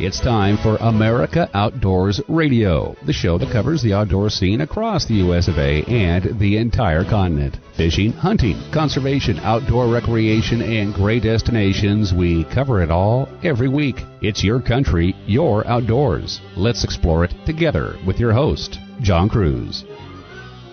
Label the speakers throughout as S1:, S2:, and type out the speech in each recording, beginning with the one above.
S1: It's time for America Outdoors Radio, the show that covers the outdoor scene across the U.S. of A. and the entire continent. Fishing, hunting, conservation, outdoor recreation, and great destinations. We cover it all every week. It's your country, your outdoors. Let's explore it together with your host, John Kruse.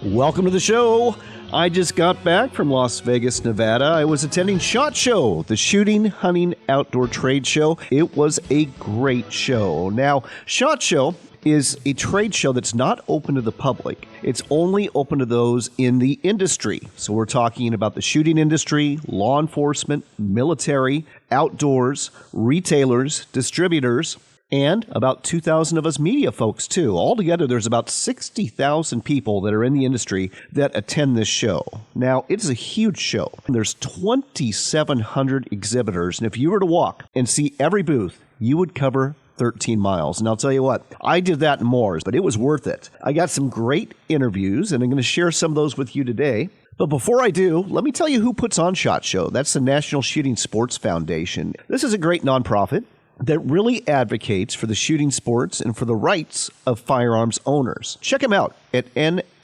S2: Welcome to the show. I just got back from Las Vegas, Nevada. I was attending SHOT Show, the Shooting, Hunting, Outdoor Trade Show. It was a great show. Now, SHOT Show is a trade show that's not open to the public. It's only open to those in the industry. So we're talking about the shooting industry, law enforcement, military, outdoors, retailers, distributors, and about 2,000 of us media folks, too. Altogether, there's about 60,000 people that are in the industry that attend this show. Now, it's a huge show. There's 2,700 exhibitors, and if you were to walk and see every booth, you would cover 13 miles. And I'll tell you what, I did that and more, but it was worth it. I got some great interviews, and I'm going to share some of those with you today. But before I do, let me tell you who puts on SHOT Show. That's the National Shooting Sports Foundation. This is a great nonprofit that really advocates for the shooting sports and for the rights of firearms owners. Check them out at nssf.org.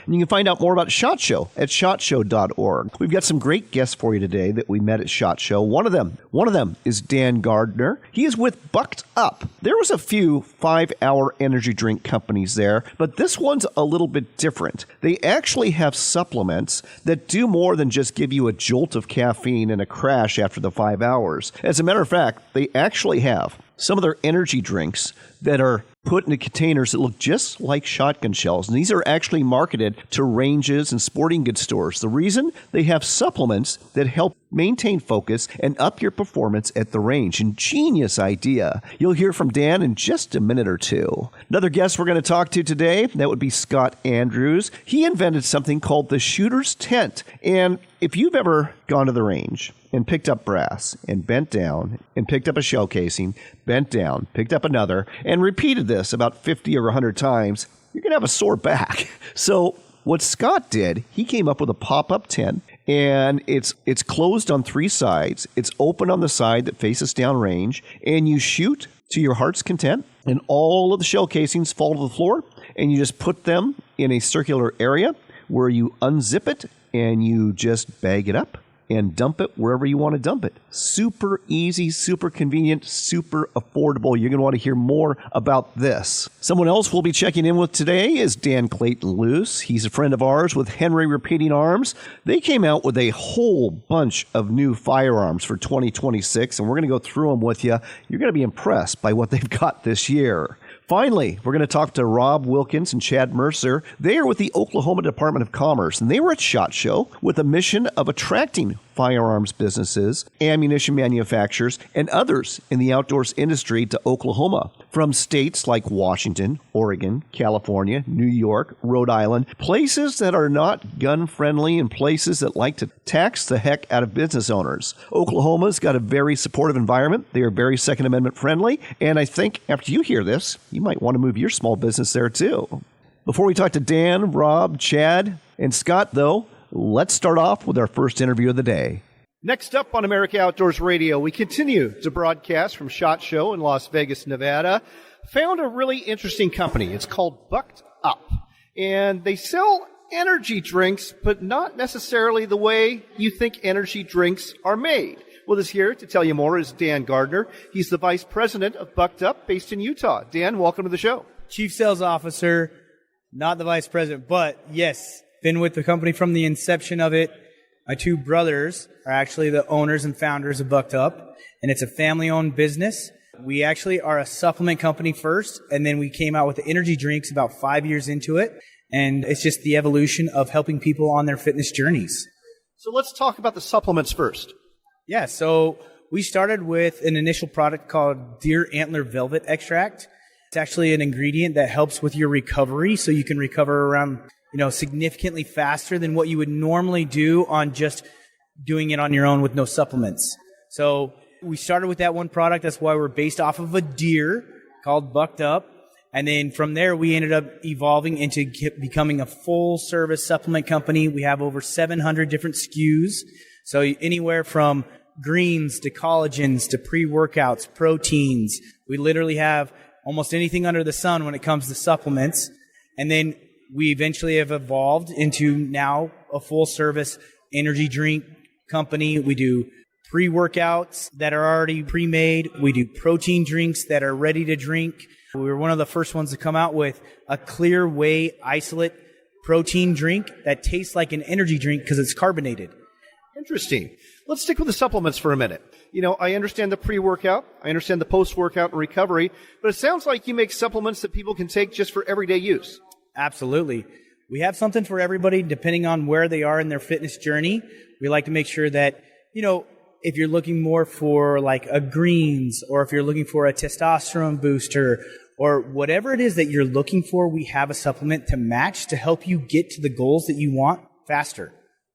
S2: And you can find out more about SHOT Show at shotshow.org. We've got some great guests for you today that we met at SHOT Show. One of them is Dan Gardner. He is with Bucked Up. There was a few 5-hour energy drink companies there, but this one's a little bit different. They actually have supplements that do more than just give you a jolt of caffeine and a crash after the 5 hours. As a matter of fact, they actually have some of their energy drinks that are put into containers that look just like shotgun shells. And these are actually marketed to ranges and sporting goods stores. The reason? They have supplements that help maintain focus and up your performance at the range. Ingenious idea. You'll hear from Dan in just a minute or two. Another guest we're going to talk to today, that would be Scott Andrews. He invented something called the shooter's tent. And if you've ever gone to the range and picked up brass and bent down and picked up a shell casing, bent down, picked up another, and repeated this about 50 or 100 times, you're going to have a sore back. So what Scott did, he came up with a pop-up tent, and it's closed on 3 sides. It's open on the side that faces downrange, and you shoot to your heart's content, and all of the shell casings fall to the floor, and you just put them in a circular area where you unzip it, and you just bag it up and dump it wherever you want to dump it. Super easy, super convenient, super affordable. You're going to want to hear more about this. Someone else we'll be checking in with today is Dan Clayton Luce. He's a friend of ours with Henry Repeating Arms. They came out with a whole bunch of new firearms for 2026, and we're going to go through them with you. You're going to be impressed by what they've got this year. Finally, we're going to talk to Rob Wilkins and Chad Mercer. They are with the Oklahoma Department of Commerce, and they were at SHOT Show with a mission of attracting firearms businesses, ammunition manufacturers, and others in the outdoors industry to Oklahoma from states like Washington, Oregon, California, New York, Rhode Island, places that are not gun-friendly and places that like to tax the heck out of business owners. Oklahoma's got a very supportive environment. They are very Second Amendment friendly, and I think after you hear this, you might want to move your small business there too. Before we talk to Dan, Rob, Chad, and Scott, though, let's start off with our first interview of the day. Next up on America Outdoors Radio, we continue to broadcast from SHOT Show in Las Vegas, Nevada. Found a really interesting company. It's called Bucked Up, and they sell energy drinks, but not necessarily the way you think energy drinks are made. With us here to tell you more is Dan Gardner. He's the Vice President of Bucked Up, based in Utah. Dan, welcome to the show.
S3: Chief Sales Officer, not the Vice President, but yes, been with the company from the inception of it. My 2 brothers are actually the owners and founders of Bucked Up, and it's a family-owned business. We actually are a supplement company first, and then we came out with the energy drinks about 5 years into it, and it's just the evolution of helping people on their fitness journeys.
S2: So let's talk about the supplements first.
S3: Yeah, so we started with an initial product called Deer Antler Velvet Extract. It's actually an ingredient that helps with your recovery, so you can recover around significantly faster than what you would normally do on just doing it on your own with no supplements. So we started with that one product. That's why we're based off of a deer called Bucked Up. And then from there, we ended up evolving into becoming a full-service supplement company. We have over 700 different SKUs. So anywhere from greens to collagens to pre-workouts, proteins. We literally have almost anything under the sun when it comes to supplements. And then we eventually have evolved into now a full-service energy drink company. We do pre-workouts that are already pre-made. We do protein drinks that are ready to drink. We were one of the first ones to come out with a clear whey isolate protein drink that tastes like an energy drink because it's carbonated.
S4: Interesting. Let's stick with the supplements for a minute. I understand the pre-workout. I understand the post-workout and recovery, but it sounds like you make supplements that people can take just for everyday use.
S3: Absolutely. We have something for everybody depending on where they are in their fitness journey. We like to make sure that, if you're looking more for like a greens, or if you're looking for a testosterone booster, or whatever it is that you're looking for, we have a supplement to match to help you get to the goals that you want faster.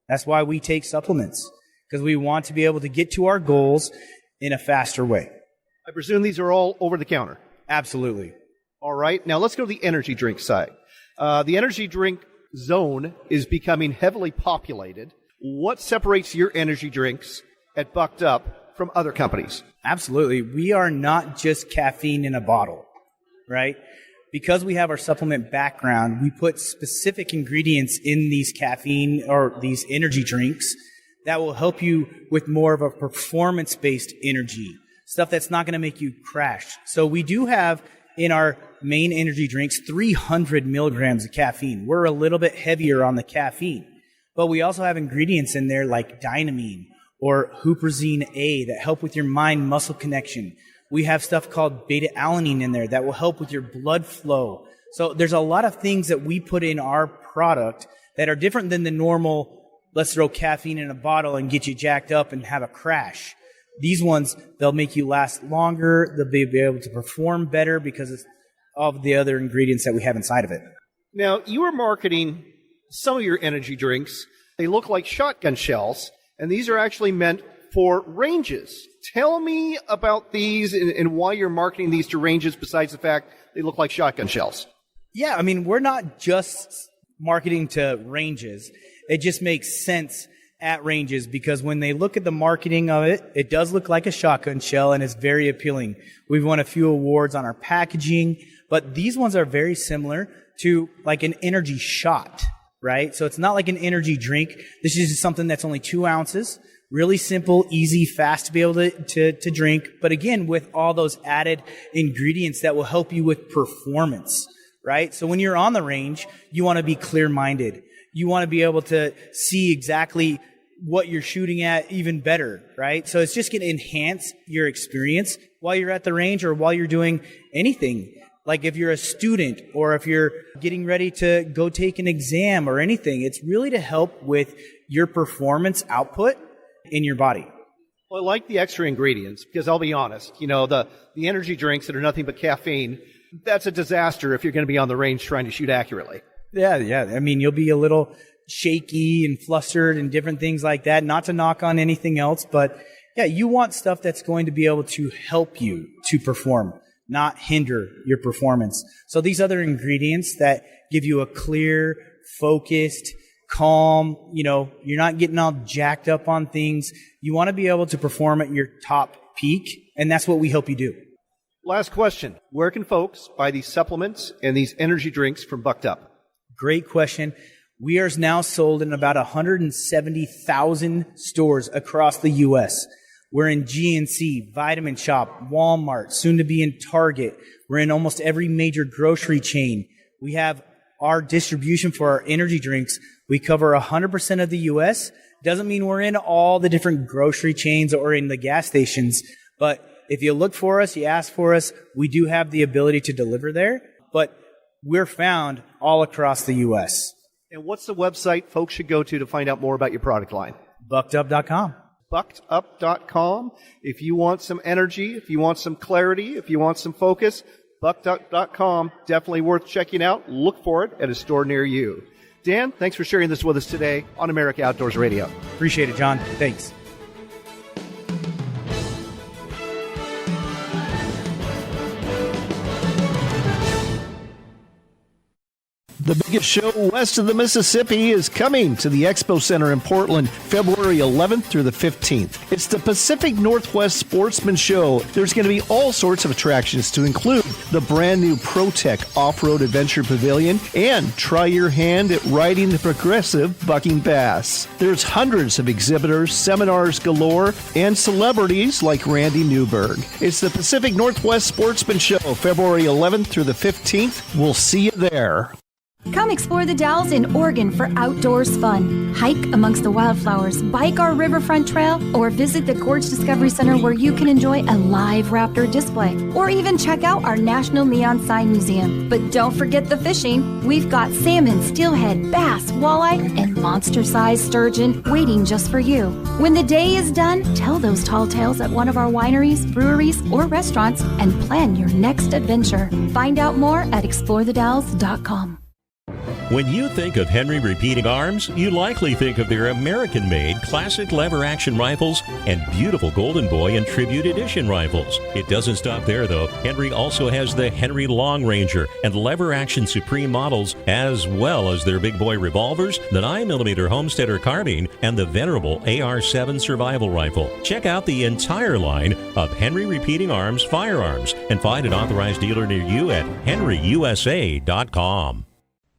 S3: That's why we take supplements, because we want to be able to get to our goals in a faster way.
S4: I presume these are all over the counter.
S3: Absolutely.
S4: All right. Now let's go to the energy drink side. The energy drink zone is becoming heavily populated. What separates your energy drinks at Bucked Up from other companies?
S3: Absolutely. We are not just caffeine in a bottle, right? Because we have our supplement background, we put specific ingredients in these caffeine or these energy drinks that will help you with more of a performance-based energy, stuff that's not going to make you crash. So we do have in our main energy drinks 300 milligrams of caffeine. We're a little bit heavier on the caffeine, but we also have ingredients in there like dynamine or huperzine A that help with your mind-muscle connection. We have stuff called beta-alanine in there that will help with your blood flow. So there's a lot of things that we put in our product that are different than the normal, let's throw caffeine in a bottle and get you jacked up and have a crash. These ones, they'll make you last longer. They'll be able to perform better because of the other ingredients that we have inside of it.
S4: Now, you are marketing some of your energy drinks. They look like shotgun shells, and these are actually meant for ranges. Tell me about these and why you're marketing these to ranges besides the fact they look like shotgun shells.
S3: Yeah, I mean, we're not just marketing to ranges. It just makes sense at ranges because when they look at the marketing of it, it does look like a shotgun shell and it's very appealing. We've won a few awards on our packaging, but these ones are very similar to like an energy shot, right? So it's not like an energy drink. This is just something that's only 2 ounces. Really simple, easy, fast to be able to drink. But again, with all those added ingredients that will help you with performance, right? So when you're on the range, you want to be clear-minded. You want to be able to see exactly what you're shooting at even better, right? So it's just going to enhance your experience while you're at the range or while you're doing anything. Like if you're a student or if you're getting ready to go take an exam or anything, it's really to help with your performance output in your body.
S4: Well, I like the extra ingredients because I'll be honest, the energy drinks that are nothing but caffeine, that's a disaster if you're going to be on the range trying to shoot accurately.
S3: Yeah. I mean, you'll be a little shaky and flustered and different things like that. Not to knock on anything else, but yeah, you want stuff that's going to be able to help you to perform, not hinder your performance. So these other ingredients that give you a clear, focused, calm, you're not getting all jacked up on things. You want to be able to perform at your top peak, and that's what we help you do.
S4: Last question. Where can folks buy these supplements and these energy drinks from Bucked Up?
S3: Great question. We are now sold in about 170,000 stores across the U.S. We're in GNC, Vitamin Shop, Walmart, soon to be in Target. We're in almost every major grocery chain. We have our distribution for our energy drinks. We cover 100% of the U.S. Doesn't mean we're in all the different grocery chains or in the gas stations, but if you look for us, you ask for us, we do have the ability to deliver there, but we're found all across the U.S.
S4: And what's the website folks should go to find out more about your product line?
S3: Buckedup.com.
S4: Buckedup.com. If you want some energy, if you want some clarity, if you want some focus, Buckedup.com, definitely worth checking out. Look for it at a store near you. Dan, thanks for sharing this with us today on America Outdoors Radio.
S3: Appreciate it, John. Thanks.
S2: The biggest show west of the Mississippi is coming to the Expo Center in Portland, February 11th through the 15th. It's the Pacific Northwest Sportsman Show. There's going to be all sorts of attractions to include the brand new ProTech Off-Road Adventure Pavilion and try your hand at riding the progressive bucking bass. There's hundreds of exhibitors, seminars galore, and celebrities like Randy Newberg. It's the Pacific Northwest Sportsman Show, February 11th through the 15th. We'll see you there.
S5: Come explore the Dalles in Oregon for outdoors fun. Hike amongst the wildflowers, bike our riverfront trail, or visit the Gorge Discovery Center where you can enjoy a live raptor display, or even check out our National Neon Sign Museum. But don't forget the fishing. We've got salmon, steelhead, bass, walleye, and monster-sized sturgeon waiting just for you. When the day is done, tell those tall tales at one of our wineries, breweries, or restaurants and plan your next adventure. Find out more at explorethedalles.com.
S6: When you think of Henry Repeating Arms, you likely think of their American-made classic lever-action rifles and beautiful Golden Boy and Tribute Edition rifles. It doesn't stop there, though. Henry also has the Henry Long Ranger and lever-action Supreme models, as well as their big boy revolvers, the 9mm Homesteader carbine, and the venerable AR-7 survival rifle. Check out the entire line of Henry Repeating Arms firearms and find an authorized dealer near you at henryusa.com.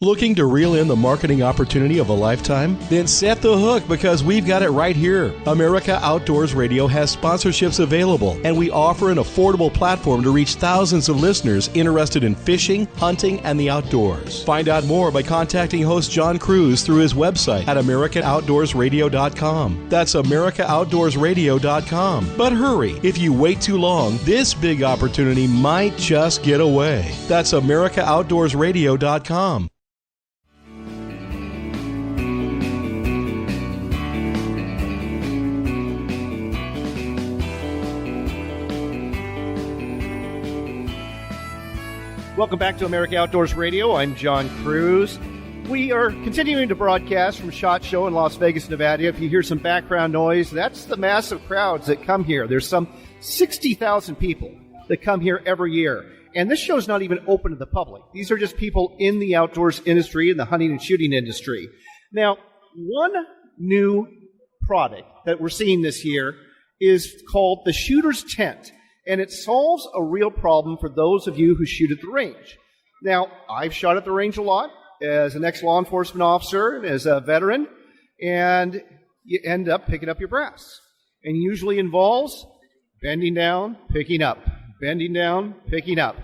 S7: Looking to reel in the marketing opportunity of a lifetime? Then set the hook, because we've got it right here. America Outdoors Radio has sponsorships available, and we offer an affordable platform to reach thousands of listeners interested in fishing, hunting, and the outdoors. Find out more by contacting host John Kruse through his website at AmericanOutdoorsRadio.com. That's AmericaOutdoorsRadio.com. But hurry, if you wait too long, this big opportunity might just get away. That's AmericaOutdoorsRadio.com.
S4: Welcome back to America Outdoors Radio. I'm John Kruse. We are continuing to broadcast from SHOT Show in Las Vegas, Nevada. If you hear some background noise, that's the massive crowds that come here. There's some 60,000 people that come here every year. And this show is not even open to the public. These are just people in the outdoors industry, in the hunting and shooting industry. Now, one new product that we're seeing this year is called the Shooter's Tent. And it solves a real problem for those of you who shoot at the range. Now, I've shot at the range a lot as an ex-law enforcement officer and as a veteran, and you end up picking up your brass. And usually involves bending down, picking up, bending down, picking up.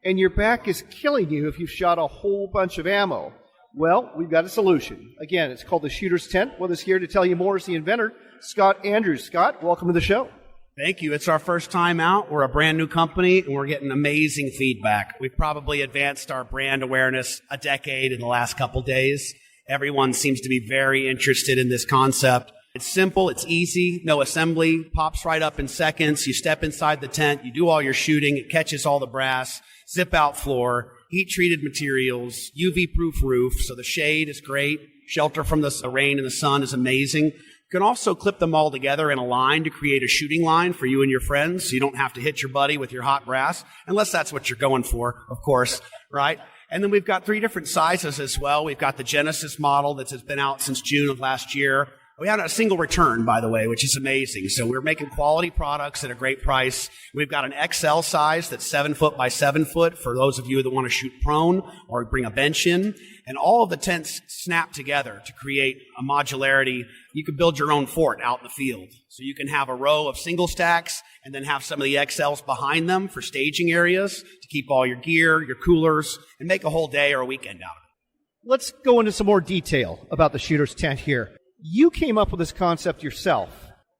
S4: And your back is killing you if you've shot a whole bunch of ammo. Well, we've got a solution. Again, it's called the Shooter's Tent. With us here to tell you more is the inventor, Scott Andrews. Scott, welcome to the show.
S8: Thank you. It's our first time out. We're a brand new company, and we're getting amazing feedback. We've probably advanced our brand awareness a decade in the last couple days. Everyone seems to be very interested in this concept. It's simple. It's easy. No assembly. Pops right up in seconds. You step inside the tent. You do all your shooting. It catches all the brass. Zip-out floor. Heat-treated materials. UV-proof roof, so the shade is great. Shelter from the rain and the sun is amazing. You can also clip them all together in a line to create a shooting line for you and your friends, so you don't have to hit your buddy with your hot brass, unless that's what you're going for, of course, right? And then we've got 3 different sizes as well. We've got the Genesis model that has been out since June of last year. We had a single return, by the way, which is amazing. So we're making quality products at a great price. We've got an XL size that's 7 foot by 7 foot for those of you that want to shoot prone or bring a bench in. And all of the tents snap together to create a modularity. You can build your own fort out in the field. So you can have a row of single stacks and then have some of the XLs behind them for staging areas to keep all your gear, your coolers, and make a whole day or a weekend out of it.
S4: Let's go into some more detail about the Shooter's Tent here. You came up with this concept yourself.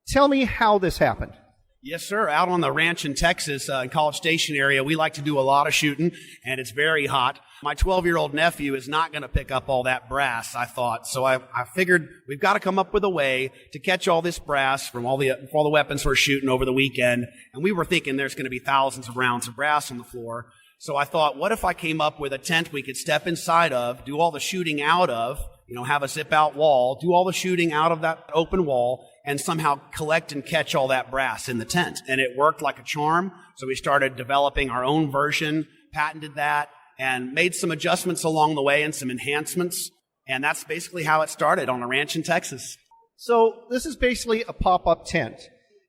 S4: Tell me how this happened.
S8: Yes, sir. Out on the ranch in Texas, in College Station area, we like to do a lot of shooting, and it's very hot. My 12-year-old nephew is not going to pick up all that brass, I thought. So I figured we've got to come up with a way to catch all this brass from all the weapons we're shooting over the weekend. And we were thinking there's going to be thousands of rounds of brass on the floor. So I thought, what if I came up with a tent we could step inside of, do all the shooting out of, have a zip-out wall, do all the shooting out of that open wall, and somehow collect and catch all that brass in the tent. And it worked like a charm. So we started developing our own version, patented that, and made some adjustments along the way and some enhancements. And that's basically how it started on a ranch in Texas.
S4: So this is basically a pop-up tent.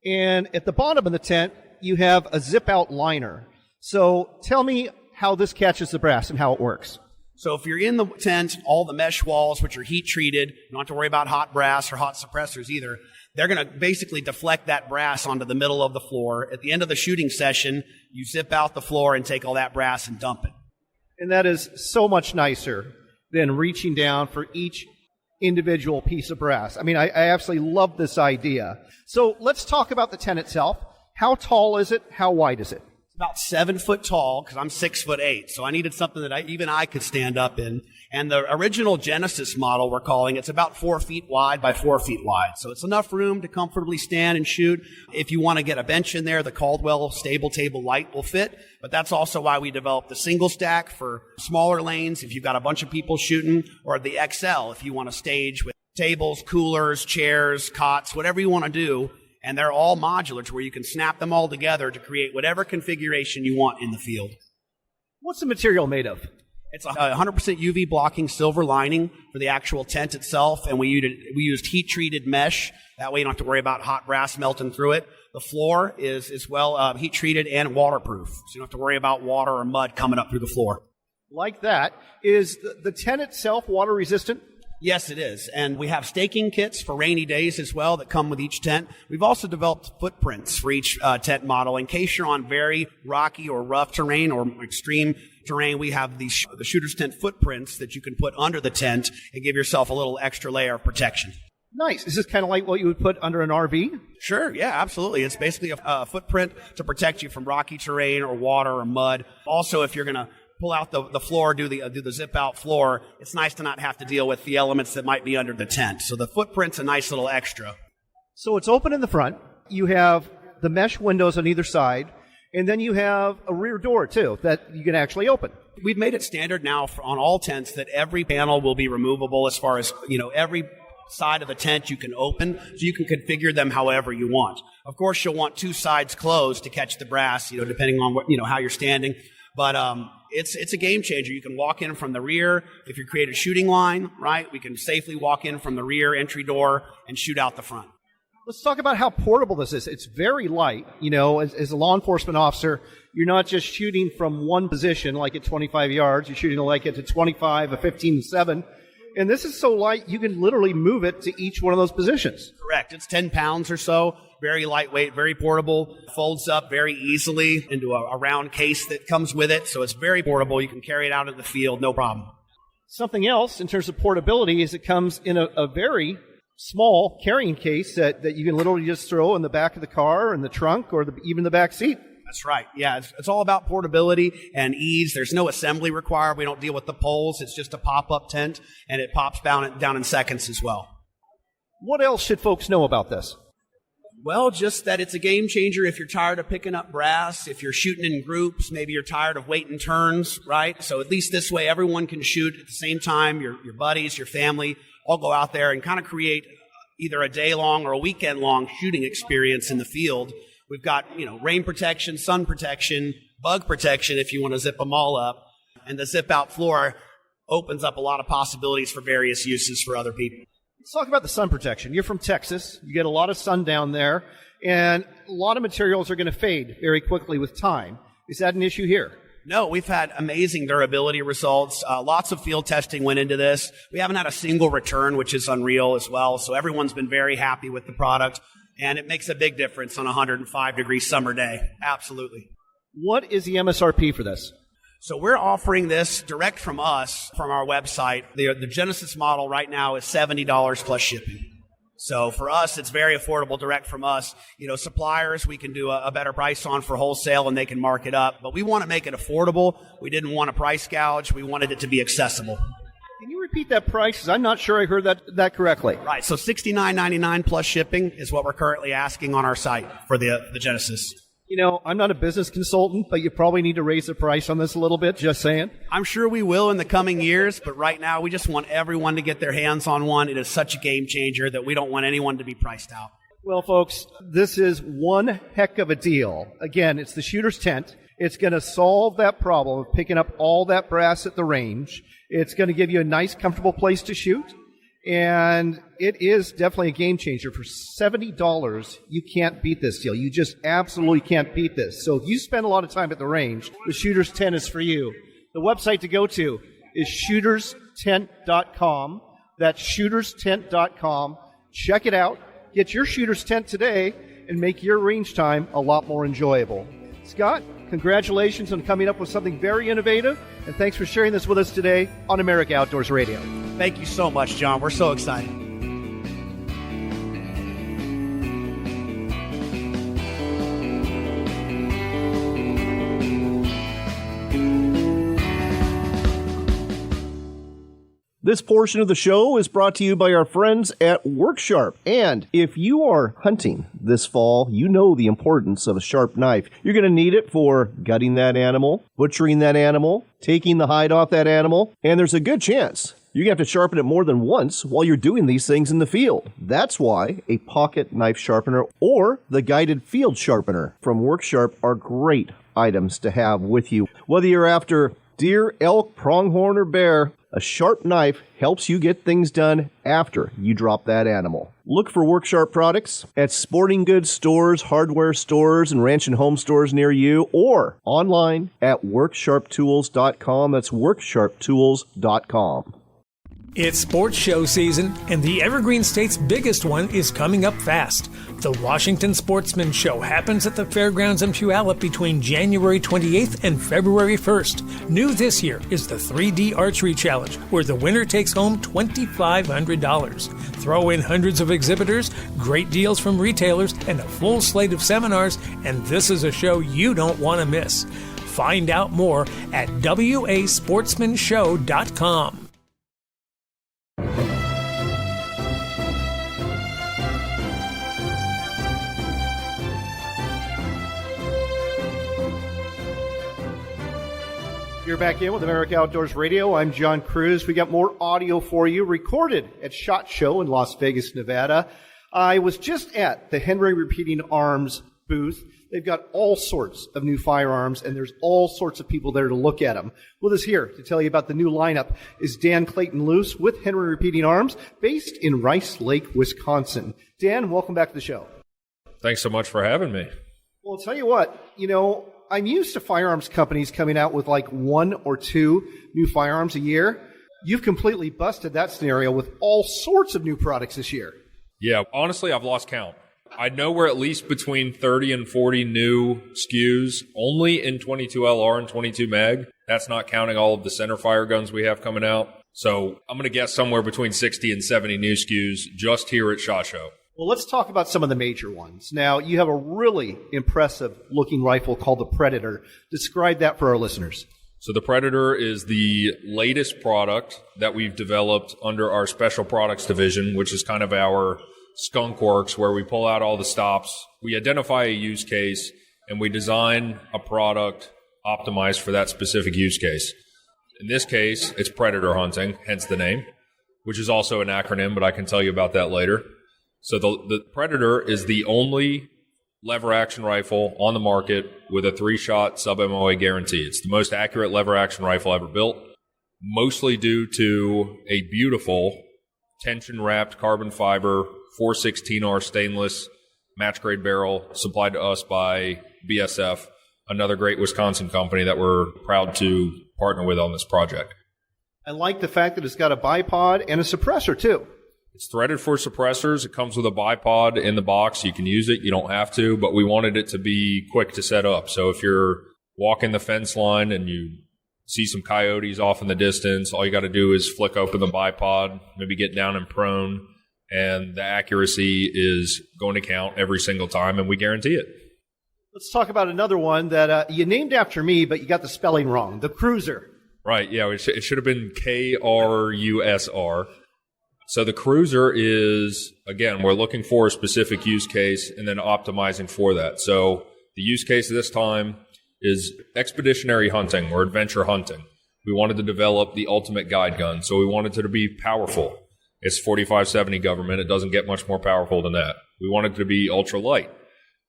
S4: And at the bottom of the tent, you have a zip-out liner. So tell me how this catches the brass and how it works.
S8: So if you're in the tent, all the mesh walls, which are heat treated, you don't have to worry about hot brass or hot suppressors either. They're going to basically deflect that brass onto the middle of the floor. At the end of the shooting session, you zip out the floor and take all that brass and dump it.
S4: And that is so much nicer than reaching down for each individual piece of brass. I mean, I absolutely love this idea. So let's talk about the tent itself. How tall is it? How wide is it?
S8: It's about 7 foot tall because I'm 6'8", so I needed something that even I could stand up in. And the original Genesis model, we're calling it's about 4 feet wide by 4 feet wide. So it's enough room to comfortably stand and shoot. If you want to get a bench in there, the Caldwell Stable Table Light will fit. But that's also why we developed the single stack for smaller lanes if you've got a bunch of people shooting, or the XL if you want to stage with tables, coolers, chairs, cots, whatever you want to do. And they're all modular to where you can snap them all together to create whatever configuration you want in the field.
S4: What's the material made of?
S8: It's 100% UV blocking silver lining for the actual tent itself, and we used heat-treated mesh. That way you don't have to worry about hot brass melting through it. The floor is as well heat-treated and waterproof, so you don't have to worry about water or mud coming up through the floor.
S4: Like that. Is the tent itself water-resistant?
S8: Yes, it is. And we have staking kits for rainy days as well that come with each tent. We've also developed footprints for each tent model. In case you're on very rocky or rough terrain or extreme terrain, we have the shooter's tent footprints that you can put under the tent and give yourself a little extra layer of protection.
S4: Nice. Is this kind of like what you would put under an RV?
S8: Sure, yeah, absolutely. It's basically a footprint to protect you from rocky terrain or water or mud. Also, if you're going to pull out the floor, do the zip-out floor, it's nice to not have to deal with the elements that might be under the tent. So the footprint's a nice little extra. So
S4: it's open in the front. You have the mesh windows on either side, and then you have a rear door, too, that you can actually open.
S8: We've made it standard now on all tents that every panel will be removable as far as, every side of the tent you can open, so you can configure them however you want. Of course, you'll want two sides closed to catch the brass, depending on what, how you're standing. But it's a game changer. You can walk in from the rear. If you create a shooting line, right, we can safely walk in from the rear entry door and shoot out the front.
S4: Let's talk about how portable this is. It's very light. As a law enforcement officer, you're not just shooting from one position like at 25 yards. You're shooting like at 25, a 15, 7. And this is so light, you can literally move it to each one of those positions.
S8: Correct. It's 10 pounds or so. Very lightweight, very portable. Folds up very easily into a round case that comes with it. So it's very portable. You can carry it out in the field, no problem.
S4: Something else in terms of portability is it comes in a very small carrying case that you can literally just throw in the back of the car, in the trunk, or even the back seat.
S8: That's right. Yeah, it's all about portability and ease. There's no assembly required. We don't deal with the poles. It's just a pop-up tent, and it pops down in seconds as well.
S4: What else should folks know about this?
S8: Well, just that it's a game changer if you're tired of picking up brass, if you're shooting in groups, maybe you're tired of waiting turns, right? So at least this way everyone can shoot at the same time, your buddies, your family, all go out there and kind of create either a day-long or a weekend-long shooting experience in the field. We've got, rain protection, sun protection, bug protection if you want to zip them all up. And the zip-out floor opens up a lot of possibilities for various uses for other people.
S4: Let's talk about the sun protection. You're from Texas. You get a lot of sun down there, and a lot of materials are going to fade very quickly with time. Is that an issue here?
S8: No, we've had amazing durability results. Lots of field testing went into this. We haven't had a single return, which is unreal as well. So everyone's been very happy with the product. And it makes a big difference on a 105-degree summer day. Absolutely.
S4: What is the MSRP for this?
S8: So we're offering this direct from us, from our website. The Genesis model right now is $70 plus shipping. So for us, it's very affordable direct from us. Suppliers, we can do a better price on for wholesale and they can mark it up. But we want to make it affordable. We didn't want a price gouge. We wanted it to be accessible.
S4: Can you repeat that price? Because I'm not sure I heard that correctly.
S8: Right. So $69.99 plus shipping is what we're currently asking on our site for the Genesis.
S4: I'm not a business consultant, but you probably need to raise the price on this a little bit, just saying.
S8: I'm sure we will in the coming years, but right now we just want everyone to get their hands on one. It is such a game changer that we don't want anyone to be priced out.
S4: Well, folks, this is one heck of a deal. Again, it's the shooter's tent. It's going to solve that problem of picking up all that brass at the range. It's going to give you a nice, comfortable place to shoot. And it is definitely a game changer. For $70, you can't beat this deal. You just absolutely can't beat this. So if you spend a lot of time at the range, the Shooter's Tent is for you. The website to go to is shooterstent.com. That's shooterstent.com. Check it out. Get your Shooter's Tent today and make your range time a lot more enjoyable. Scott, congratulations on coming up with something very innovative, and thanks for sharing this with us today on America Outdoors Radio.
S8: Thank you so much, John. We're so excited.
S2: This portion of the show is brought to you by our friends at WorkSharp. And if you are hunting this fall, you know the importance of a sharp knife. You're going to need it for gutting that animal, butchering that animal, taking the hide off that animal, and there's a good chance you're going to have to sharpen it more than once while you're doing these things in the field. That's why a pocket knife sharpener or the guided field sharpener from WorkSharp are great items to have with you. Whether you're after deer, elk, pronghorn, or bear, a sharp knife helps you get things done after you drop that animal. Look for WorkSharp products at sporting goods stores, hardware stores, and ranch and home stores near you, or online at worksharptools.com. That's worksharptools.com.
S9: It's sports show season, and the Evergreen State's biggest one is coming up fast. The Washington Sportsman Show happens at the Fairgrounds in Puyallup between January 28th and February 1st. New this year is the 3D Archery Challenge, where the winner takes home $2,500. Throw in hundreds of exhibitors, great deals from retailers, and a full slate of seminars, and this is a show you don't want to miss. Find out more at wasportsmanshow.com.
S4: You're back in with America Outdoors Radio. I'm John Kruse. We got more audio for you, recorded at SHOT Show in Las Vegas, Nevada. I was just at the Henry Repeating Arms booth. They've got all sorts of new firearms, and there's all sorts of people there to look at them. With us here to tell you about the new lineup is Dan Clayton Luce with Henry Repeating Arms, based in Rice Lake, Wisconsin. Dan, welcome back to the show.
S10: Thanks so much for having me.
S4: Well, I'll tell you what, I'm used to firearms companies coming out with like 1 or 2 new firearms a year. You've completely busted that scenario with all sorts of new products this year.
S10: Yeah, honestly, I've lost count. I know we're at least between 30 and 40 new SKUs, only in 22 LR and 22 Mag. That's not counting all of the center fire guns we have coming out. So I'm going to guess somewhere between 60 and 70 new SKUs just here at SHOT Show.
S4: Well, let's talk about some of the major ones. Now, you have a really impressive looking rifle called the Predator. Describe that for our listeners.
S10: So the Predator is the latest product that we've developed under our special products division, which is kind of our skunk works, where we pull out all the stops, we identify a use case, and we design a product optimized for that specific use case. In this case, it's predator hunting, hence the name, which is also an acronym, but I can tell you about that later. So the Predator is the only lever action rifle on the market with a 3-shot sub-MOA guarantee. It's the most accurate lever action rifle ever built, mostly due to a beautiful tension-wrapped carbon fiber 416R stainless match-grade barrel supplied to us by BSF, another great Wisconsin company that we're proud to partner with on this project.
S4: I like the fact that it's got a bipod and a suppressor, too.
S10: It's threaded for suppressors. It comes with a bipod in the box. You can use it. You don't have to, but we wanted it to be quick to set up. So if you're walking the fence line and you see some coyotes off in the distance, all you got to do is flick open the bipod, maybe get down and prone, and the accuracy is going to count every single time, and we guarantee it.
S4: Let's talk about another one that you named after me, but you got the spelling wrong, the Cruiser.
S10: Right, yeah, it should have been KRUSR. So the Cruiser is, again, we're looking for a specific use case and then optimizing for that. So the use case this time is expeditionary hunting or adventure hunting. We wanted to develop the ultimate guide gun, so we wanted it to be powerful. It's 4570 government. It doesn't get much more powerful than that. We wanted it to be ultra light.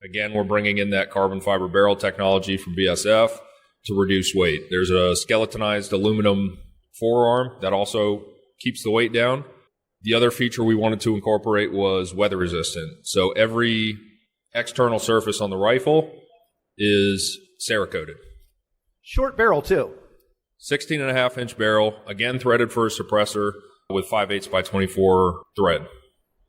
S10: Again, we're bringing in that carbon fiber barrel technology from BSF to reduce weight. There's a skeletonized aluminum forearm that also keeps the weight down. The other feature we wanted to incorporate was weather resistant. So every external surface on the rifle is Cerakoted.
S4: Short barrel, too.
S10: 16.5-inch barrel, again threaded for a suppressor with 5/8 by 24 thread.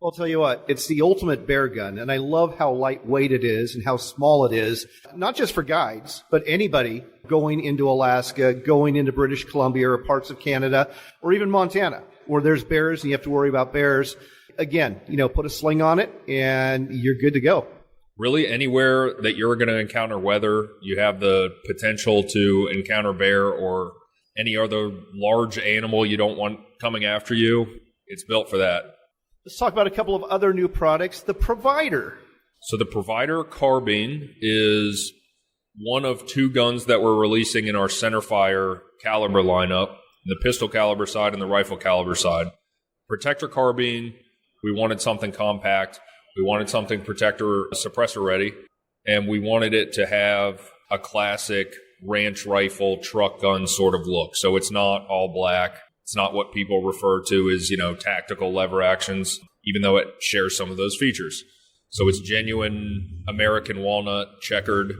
S4: Well, I'll tell you what, it's the ultimate bear gun, and I love how lightweight it is and how small it is, not just for guides, but anybody going into Alaska, going into British Columbia or parts of Canada, or even Montana, where there's bears and you have to worry about bears. Again, put a sling on it and you're good to go.
S10: Really, anywhere that you're going to encounter weather, you have the potential to encounter bear or any other large animal you don't want coming after you. It's built for that.
S4: Let's talk about a couple of other new products. The Provider.
S10: So the Provider carbine is one of 2 guns that we're releasing in our centerfire caliber lineup, the pistol caliber side and the rifle caliber side. Protector carbine, we wanted something compact. We wanted something protector suppressor ready, and we wanted it to have a classic ranch rifle truck gun sort of look. So it's not all black. It's not what people refer to as, tactical lever actions, even though it shares some of those features. So it's genuine American walnut, checkered,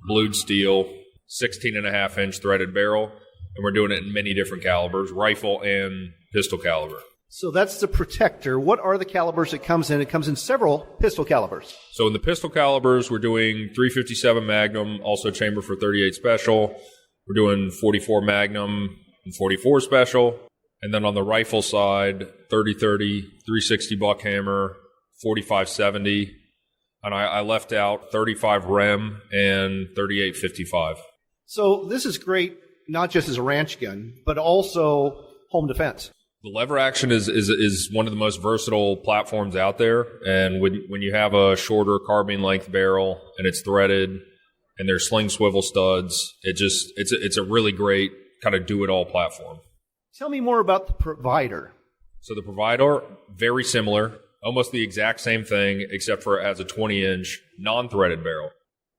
S10: blued steel, 16.5-inch threaded barrel, and we're doing it in many different calibers, rifle and pistol caliber.
S4: So that's the Protector. What are the calibers it comes in? It comes in several pistol calibers.
S10: So in the pistol calibers, we're doing 357 Magnum, also chamber for 38 Special. We're doing 44 Magnum and 44 Special. And then on the rifle side, 30-30, 360 Buckhammer, 45-70. And I left out 35 Rem and 38-55.
S4: So this is great, not just as a ranch gun, but also home defense.
S10: The lever action is one of the most versatile platforms out there, and when you have a shorter carbine length barrel and it's threaded and there's sling swivel studs, it's a really great kind of do it all platform.
S4: Tell me more about the Provider.
S10: So the Provider, very similar, almost the exact same thing, except for it has a 20-inch non-threaded barrel.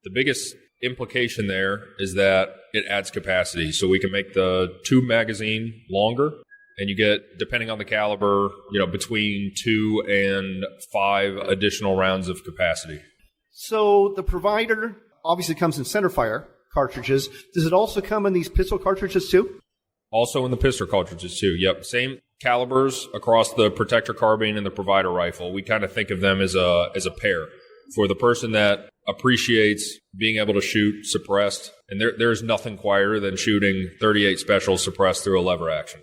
S10: The biggest implication there is that it adds capacity, so we can make the tube magazine longer. And you get, depending on the caliber, between 2 and 5 additional rounds of capacity.
S4: So the Provider obviously comes in centerfire cartridges. Does it also come in these pistol cartridges too?
S10: Also in the pistol cartridges too. Yep, same calibers across the Protector carbine and the Provider rifle. We kind of think of them as a pair. For the person that appreciates being able to shoot suppressed, and there's nothing quieter than shooting 38 Special suppressed through a lever action.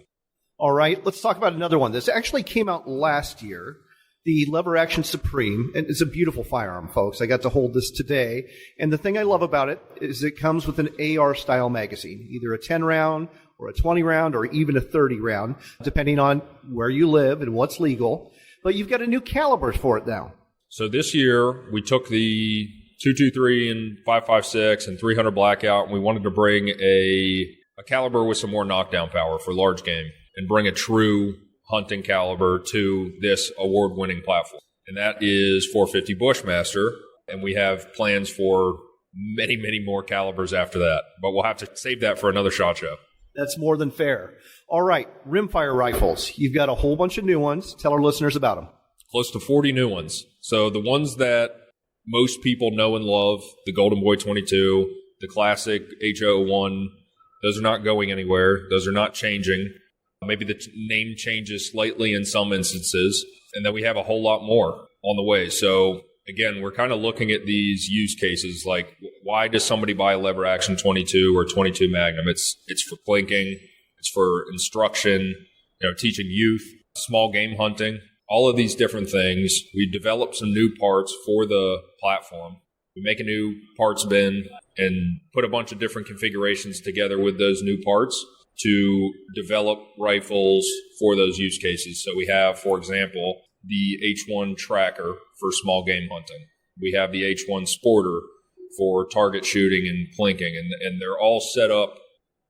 S4: All right, let's talk about another one. This actually came out last year, the Lever Action Supreme. And it's a beautiful firearm, folks. I got to hold this today. And the thing I love about it is it comes with an AR-style magazine, either a 10-round or a 20-round or even a 30-round, depending on where you live and what's legal. But you've got a new caliber for it now.
S10: So this year, we took the 223 and 5.56 and 300 Blackout, and we wanted to bring a caliber with some more knockdown power for large game, and bring a true hunting caliber to this award-winning platform. And that is 450 Bushmaster, and we have plans for many, many more calibers after that. But we'll have to save that for another SHOT Show.
S4: That's more than fair. All right, rimfire rifles. You've got a whole bunch of new ones. Tell our listeners about them.
S10: Close to 40 new ones. So the ones that most people know and love, the Golden Boy 22, the classic H01, those are not going anywhere. Those are not changing. Maybe the name changes slightly in some instances, and then we have a whole lot more on the way. So again, we're kind of looking at these use cases like, why does somebody buy a lever action 22 or 22 Magnum? It's for plinking, it's for instruction, teaching youth, small game hunting, all of these different things. We developed some new parts for the platform. We make a new parts bin and put a bunch of different configurations together with those new parts to develop rifles for those use cases. So we have, for example, the H1 Tracker for small game hunting. We have the H1 Sporter for target shooting and plinking, and they're all set up.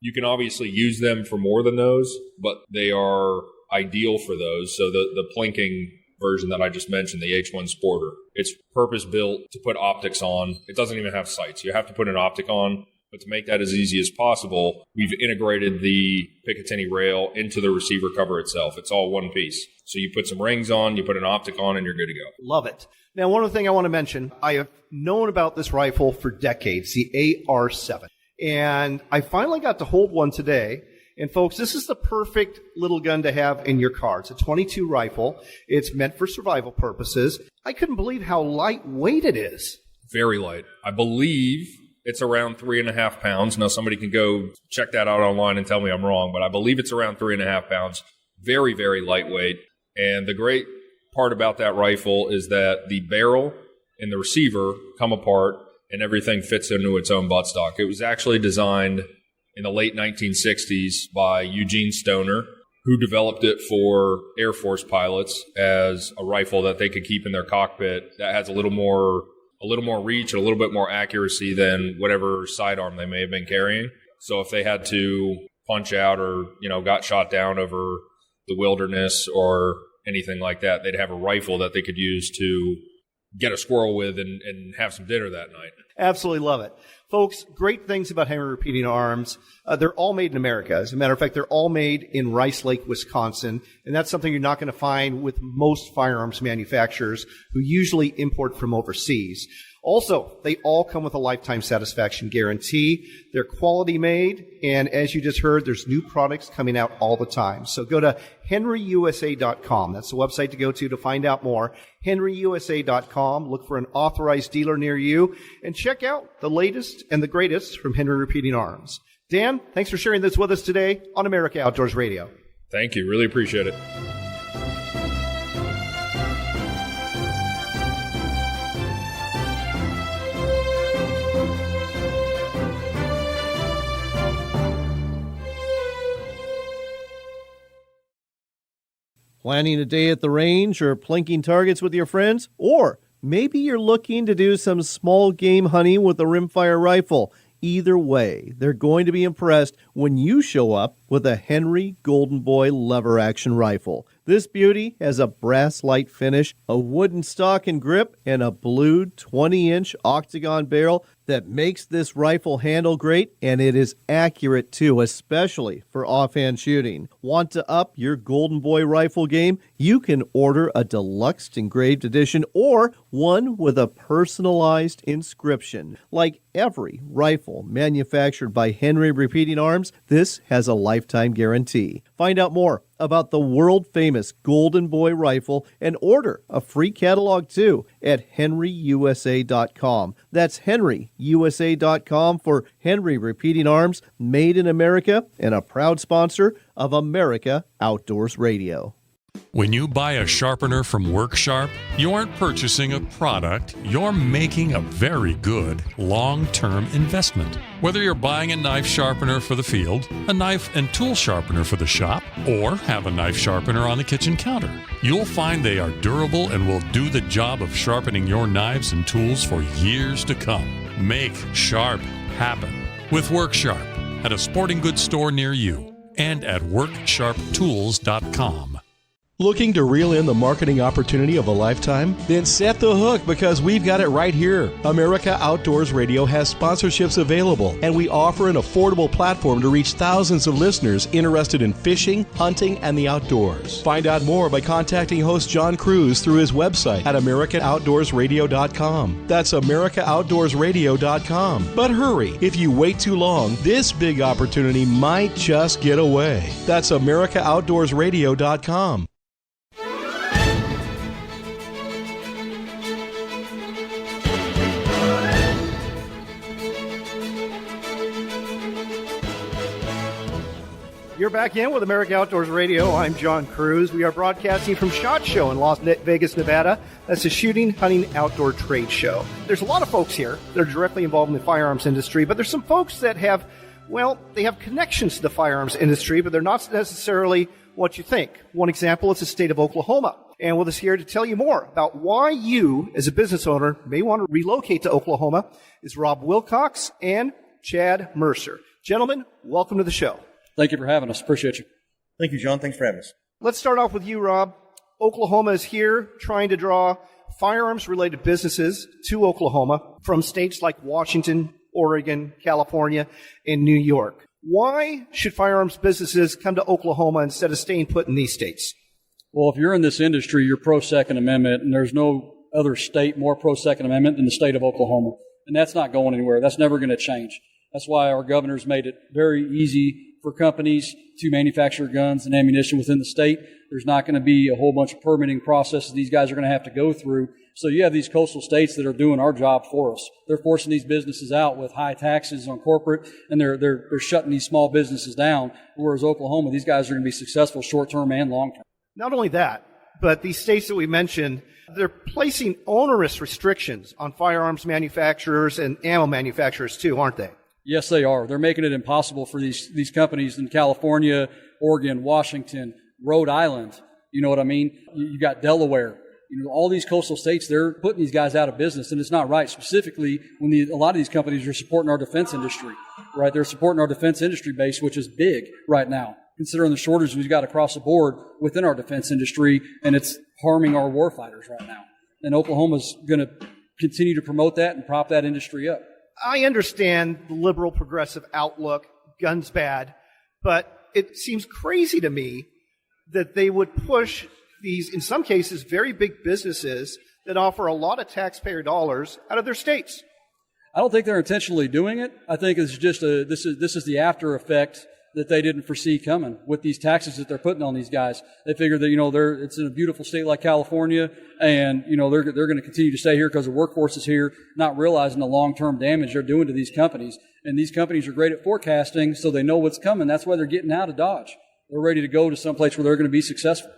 S10: You can obviously use them for more than those, but they are ideal for those. So the plinking version that I just mentioned, the H1 Sporter. It's purpose-built to put optics on. It doesn't even have sights. You have to put an optic on, but to make that as easy as possible, we've integrated the Picatinny rail into the receiver cover itself. It's all one piece. So you put some rings on, you put an optic on, and you're good to go.
S4: Love it. Now, one other thing I want to mention, I have known about this rifle for decades, the AR-7. And I finally got to hold one today. And folks, this is the perfect little gun to have in your car. It's a .22 rifle. It's meant for survival purposes. I couldn't believe how lightweight it is.
S10: Very light. I believe it's around 3.5 pounds. Now, somebody can go check that out online and tell me I'm wrong, but I believe it's around 3.5 pounds. Very, very lightweight. And the great part about that rifle is that the barrel and the receiver come apart and everything fits into its own buttstock. It was actually designed in the late 1960s by Eugene Stoner, who developed it for Air Force pilots as a rifle that they could keep in their cockpit that has a little more reach, a little bit more accuracy than whatever sidearm they may have been carrying. So if they had to punch out or, got shot down over the wilderness or anything like that, they'd have a rifle that they could use to get a squirrel with and have some dinner that night.
S4: Absolutely love it. Folks, great things about Henry Repeating Arms. They're all made in America. As a matter of fact, they're all made in Rice Lake, Wisconsin. And that's something you're not going to find with most firearms manufacturers who usually import from overseas. Also, they all come with a lifetime satisfaction guarantee. They're quality made, and as you just heard, there's new products coming out all the time. So go to henryusa.com. That's the website to go to find out more. henryusa.com. Look for an authorized dealer near you, and check out the latest and the greatest from Henry Repeating Arms. Dan, thanks for sharing this with us today on America Outdoors Radio.
S10: Thank you. Really appreciate it.
S2: Planning a day at the range or plinking targets with your friends? Or maybe you're looking to do some small game hunting with a rimfire rifle. Either way, they're going to be impressed when you show up with a Henry Golden Boy lever action rifle. This beauty has a brass light finish, a wooden stock and grip, and a blued 20-inch octagon barrel that makes this rifle handle great, and it is accurate too, especially for offhand shooting. Want to up your Golden Boy rifle game? You can order a deluxe engraved edition or one with a personalized inscription. Like every rifle manufactured by Henry Repeating Arms, this has a lifetime guarantee. Find out more about the world-famous Golden Boy rifle and order a free catalog too at henryusa.com. That's henryusa.com for Henry Repeating Arms, made in America and a proud sponsor of America Outdoors Radio.
S11: When you buy a sharpener from WorkSharp, you aren't purchasing a product, you're making a very good long-term investment. Whether you're buying a knife sharpener for the field, a knife and tool sharpener for the shop, or have a knife sharpener on the kitchen counter, you'll find they are durable and will do the job of sharpening your knives and tools for years to come. Make sharp happen with WorkSharp at a sporting goods store near you and at WorkSharpTools.com.
S7: Looking to reel in the marketing opportunity of a lifetime? Then set the hook, because we've got it right here. America Outdoors Radio has sponsorships available, and we offer an affordable platform to reach thousands of listeners interested in fishing, hunting, and the outdoors. Find out more by contacting host John Kruse through his website at AmericaOutdoorsRadio.com. That's AmericaOutdoorsRadio.com. But hurry, if you wait too long, this big opportunity might just get away. That's AmericaOutdoorsRadio.com.
S4: You're back in with America Outdoors Radio. I'm John Kruse. We are broadcasting from SHOT Show in Las Vegas, Nevada. That's a shooting, hunting, outdoor trade show. There's a lot of folks here that are directly involved in the firearms industry, but there's some folks that have, they have connections to the firearms industry, but they're not necessarily what you think. One example is the state of Oklahoma. And with us here to tell you more about why you, as a business owner, may want to relocate to Oklahoma is Rob Wilcox and Chad Mercer. Gentlemen, welcome to the show.
S12: Thank you for having us. Appreciate you.
S13: Thank you, John. Thanks for having us.
S4: Let's start off with you, Rob. Oklahoma is here trying to draw firearms-related businesses to Oklahoma from states like Washington, Oregon, California, and New York. Why should firearms businesses come to Oklahoma instead of staying put in these states?
S12: Well, if you're in this industry, you're pro-Second Amendment, and there's no other state more pro-Second Amendment than the state of Oklahoma. And that's not going anywhere. That's never going to change. That's why our governor's made it very easy for companies to manufacture guns and ammunition within the state. There's not going to be a whole bunch of permitting processes these guys are going to have to go through. So you have these coastal states that are doing our job for us. They're forcing these businesses out with high taxes on corporate, and they're shutting these small businesses down. Whereas Oklahoma, these guys are going to be successful short-term and long-term.
S4: Not only that, but these states that we mentioned, they're placing onerous restrictions on firearms manufacturers and ammo manufacturers too, aren't they?
S12: Yes, they are. They're making it impossible for these companies in California, Oregon, Washington, Rhode Island. You know what I mean? You got Delaware. You know, all these coastal states, they're putting these guys out of business, and it's not right. Specifically, when a lot of these companies are supporting our defense industry, right? They're supporting our defense industry base, which is big right now, considering the shortage we've got across the board within our defense industry, and it's harming our warfighters right now. And Oklahoma's going to continue to promote that and prop that industry up.
S4: I understand the liberal progressive outlook, guns bad, but it seems crazy to me that they would push these, in some cases, very big businesses that offer a lot of taxpayer dollars out of their states.
S12: I don't think they're intentionally doing it. I think it's just this is the after effect that they didn't foresee coming with these taxes that they're putting on these guys. They figured that, it's in a beautiful state like California, and, they're going to continue to stay here because the workforce is here, not realizing the long-term damage they're doing to these companies. And these companies are great at forecasting, so they know what's coming. That's why they're getting out of Dodge. They're ready to go to some place where they're going to be successful.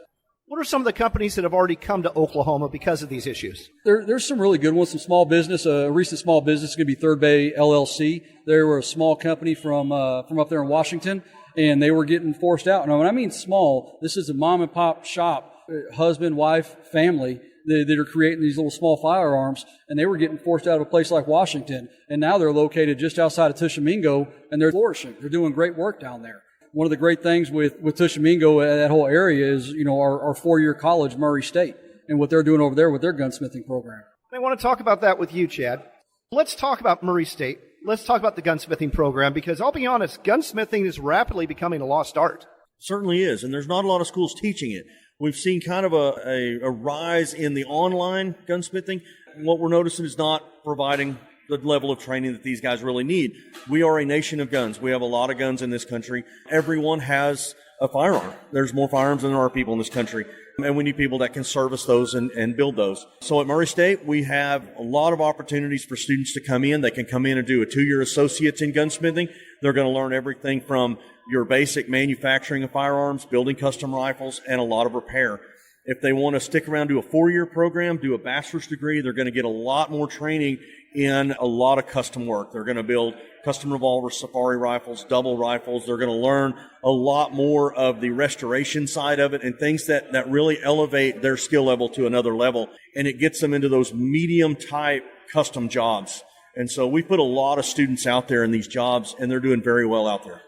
S4: What are some of the companies that have already come to Oklahoma because of these issues?
S12: There's some really good ones, some small business. A recent small business is going to be Third Bay LLC. They were a small company from up there in Washington, and they were getting forced out. Now, when I mean small, this is a mom and pop shop, husband, wife, family that are creating these little small firearms, and they were getting forced out of a place like Washington. And now they're located just outside of Tishomingo, and they're flourishing. They're doing great work down there. One of the great things with Tishomingo, that whole area, is, our four-year college, Murray State, and what they're doing over there with their gunsmithing program.
S4: I want to talk about that with you, Chad. Let's talk about Murray State. Let's talk about the gunsmithing program, because I'll be honest, gunsmithing is rapidly becoming a lost art.
S13: Certainly is, and there's not a lot of schools teaching it. We've seen kind of a rise in the online gunsmithing. What we're noticing is not providing the level of training that these guys really need. We are a nation of guns. We have a lot of guns in this country. Everyone has a firearm. There's more firearms than there are people in this country. And we need people that can service those and build those. So at Murray State, we have a lot of opportunities for students to come in. They can come in and do a 2-year associates in gunsmithing. They're going to learn everything from your basic manufacturing of firearms, building custom rifles, and a lot of repair. If they want to stick around, do a 4-year program, do a bachelor's degree, they're going to get a lot more training in a lot of custom work. They're going to build custom revolvers, safari rifles, double rifles. They're going to learn a lot more of the restoration side of it and things that really elevate their skill level to another level. And it gets them into those medium type custom jobs. And so we put a lot of students out there in these jobs, and they're doing very well out there.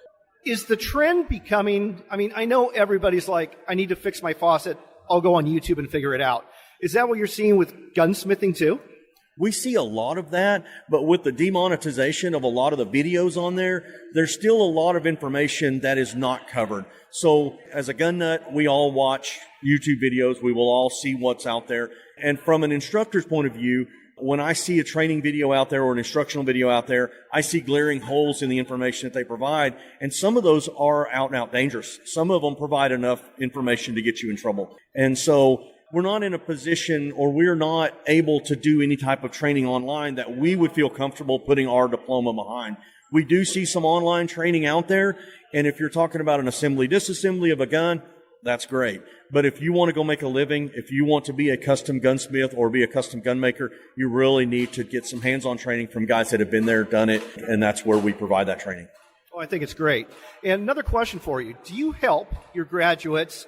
S4: Is the trend becoming, I know everybody's like, I need to fix my faucet. I'll go on YouTube and figure it out. Is that what you're seeing with gunsmithing too?
S13: We see a lot of that, but with the demonetization of a lot of the videos on there, there's still a lot of information that is not covered. So as a gun nut, we all watch YouTube videos. We will all see what's out there. And from an instructor's point of view, when I see a training video out there or an instructional video out there, I see glaring holes in the information that they provide. And some of those are out and out dangerous. Some of them provide enough information to get you in trouble. And so we're not in a position, or we're not able to do any type of training online that we would feel comfortable putting our diploma behind. We do see some online training out there, and if you're talking about an assembly, disassembly of a gun, that's great. But if you want to go make a living, if you want to be a custom gunsmith or be a custom gun maker, you really need to get some hands-on training from guys that have been there, done it, and that's where we provide that training.
S4: Oh, I think it's great. And another question for you. Do you help your graduates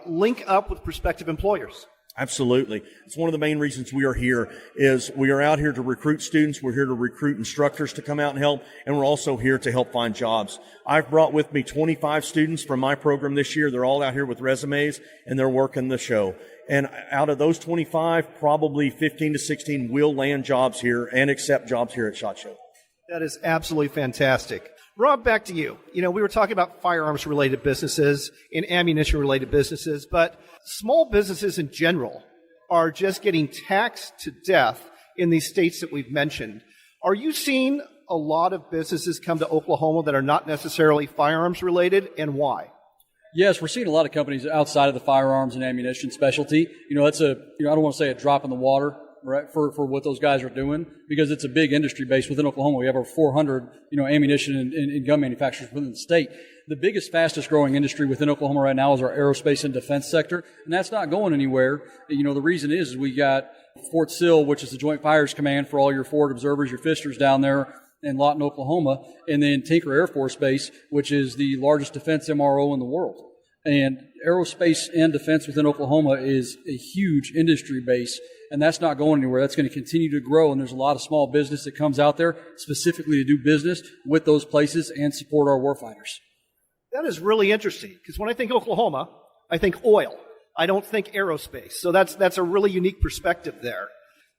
S4: link up with prospective employers?
S13: Absolutely. It's one of the main reasons we are here is we are out here to recruit students. We're here to recruit instructors to come out and help, and we're also here to help find jobs. I've brought with me 25 students from my program this year. They're all out here with resumes, and they're working the show. And out of those 25, probably 15 to 16 will land jobs here and accept jobs here at SHOT Show.
S4: That is absolutely fantastic. Rob, back to you. You know, we were talking about firearms-related businesses and ammunition-related businesses, but small businesses in general are just getting taxed to death in these states that we've mentioned. Are you seeing a lot of businesses come to Oklahoma that are not necessarily firearms-related, and why?
S12: Yes, we're seeing a lot of companies outside of the firearms and ammunition specialty. That's I don't want to say a drop in the water, right, for what those guys are doing, because it's a big industry base within Oklahoma. We have over 400, ammunition and gun manufacturers within the state. The biggest, fastest growing industry within Oklahoma right now is our aerospace and defense sector, and that's not going anywhere. The reason is we got Fort Sill, which is the Joint Fires Command for all your forward observers, your fishers down there in Lawton, Oklahoma, and then Tinker Air Force Base, which is the largest defense MRO in the world. And aerospace and defense within Oklahoma is a huge industry base, and that's not going anywhere. That's going to continue to grow, and there's a lot of small business that comes out there specifically to do business with those places and support our warfighters.
S4: That is really interesting, because when I think Oklahoma, I think oil. I don't think aerospace. So that's a really unique perspective there.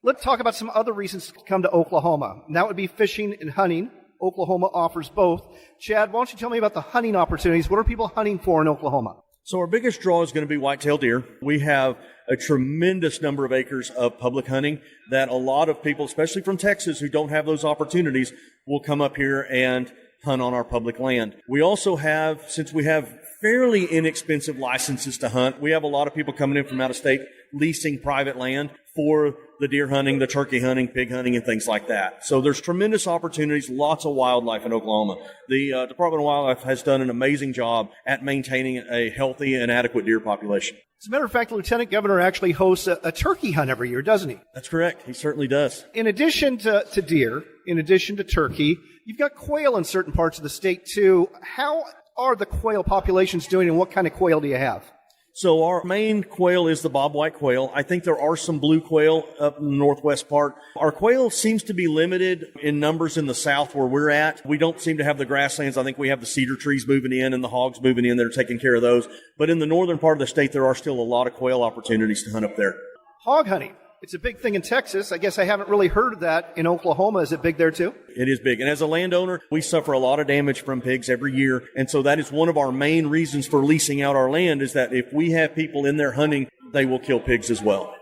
S4: Let's talk about some other reasons to come to Oklahoma. And that would be fishing and hunting. Oklahoma offers both. Chad, why don't you tell me about the hunting opportunities? What are people hunting for in Oklahoma?
S13: So our biggest draw is going to be whitetail deer. We have a tremendous number of acres of public hunting that a lot of people, especially from Texas, who don't have those opportunities, will come up here and hunt on our public land. We also have, since we have fairly inexpensive licenses to hunt, we have a lot of people coming in from out of state leasing private land for the deer hunting, the turkey hunting, pig hunting, and things like that. So there's tremendous opportunities, lots of wildlife in Oklahoma. The Department of Wildlife has done an amazing job at maintaining a healthy and adequate deer population.
S4: As a matter of fact, the Lieutenant Governor actually hosts a turkey hunt every year, doesn't he?
S13: That's correct. He certainly does.
S4: In addition to deer, in addition to turkey, you've got quail in certain parts of the state, too. How are the quail populations doing, and what kind of quail do you have?
S13: So our main quail is the bobwhite quail. I think there are some blue quail up in the northwest part. Our quail seems to be limited in numbers in the south where we're at. We don't seem to have the grasslands. I think we have the cedar trees moving in and the hogs moving in that are taking care of those. But in the northern part of the state, there are still a lot of quail opportunities to hunt up there.
S4: Hog hunting. It's a big thing in Texas. I guess I haven't really heard of that in Oklahoma. Is it big there too?
S13: It is big. And as a landowner, we suffer a lot of damage from pigs every year. And so that is one of our main reasons for leasing out our land, is that if we have people in there hunting, they will kill pigs as well.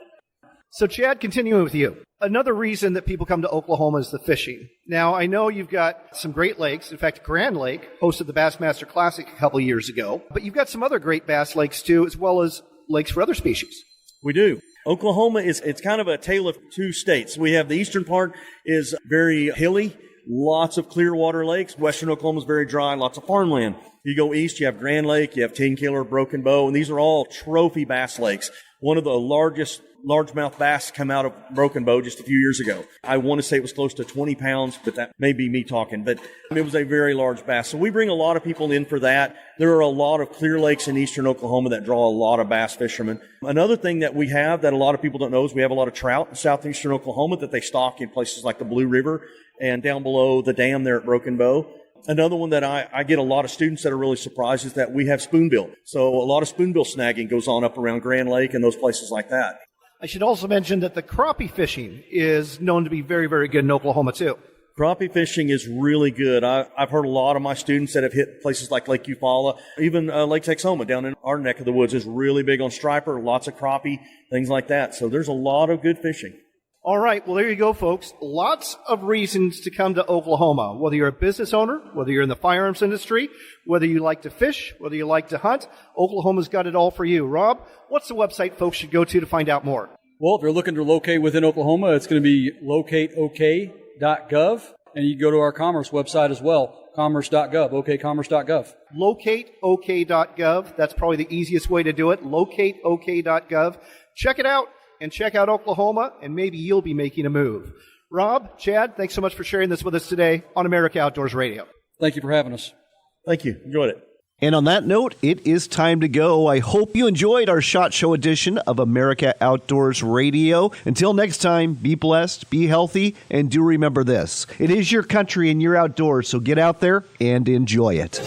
S4: So Chad, continuing with you. Another reason that people come to Oklahoma is the fishing. Now, I know you've got some Great Lakes. In fact, Grand Lake hosted the Bassmaster Classic a couple of years ago. But you've got some other great bass lakes too, as well as lakes for other species.
S13: We do. Oklahoma it's kind of a tale of two states. We have the eastern part is very hilly, lots of clear water lakes. Western Oklahoma is very dry, lots of farmland. You go east, you have Grand Lake, you have Tin Killer, Broken Bow, and these are all trophy bass lakes. One of the largest largemouth bass come out of Broken Bow just a few years ago. I want to say it was close to 20 pounds, but that may be me talking. But it was a very large bass. So we bring a lot of people in for that. There are a lot of clear lakes in eastern Oklahoma that draw a lot of bass fishermen. Another thing that we have that a lot of people don't know is we have a lot of trout in southeastern Oklahoma that they stock in places like the Blue River and down below the dam there at Broken Bow. Another one that I get a lot of students that are really surprised is that we have spoonbill. So a lot of spoonbill snagging goes on up around Grand Lake and those places like that.
S4: I should also mention that the crappie fishing is known to be very, very good in Oklahoma, too.
S13: Crappie fishing is really good. I've heard a lot of my students that have hit places like Lake Eufaula, even Lake Texoma down in our neck of the woods is really big on striper, lots of crappie, things like that. So there's a lot of good fishing.
S4: All right, well, there you go, folks. Lots of reasons to come to Oklahoma, whether you're a business owner, whether you're in the firearms industry, whether you like to fish, whether you like to hunt. Oklahoma's got it all for you. Rob, what's the website folks should go to find out more?
S12: Well, if you're looking to locate within Oklahoma, it's going to be locateok.gov, and you can go to our commerce website as well, commerce.gov, okcommerce.gov.
S4: Locateok.gov. That's probably the easiest way to do it, locateok.gov. Check it out. And check out Oklahoma, and maybe you'll be making a move. Rob, Chad, thanks so much for sharing this with us today on America Outdoors Radio.
S12: Thank you for having us.
S13: Thank you. Enjoyed it.
S2: And on that note, it is time to go. I hope you enjoyed our SHOT Show edition of America Outdoors Radio. Until next time, be blessed, be healthy, and do remember this. It is your country and you're outdoors, so get out there and enjoy it.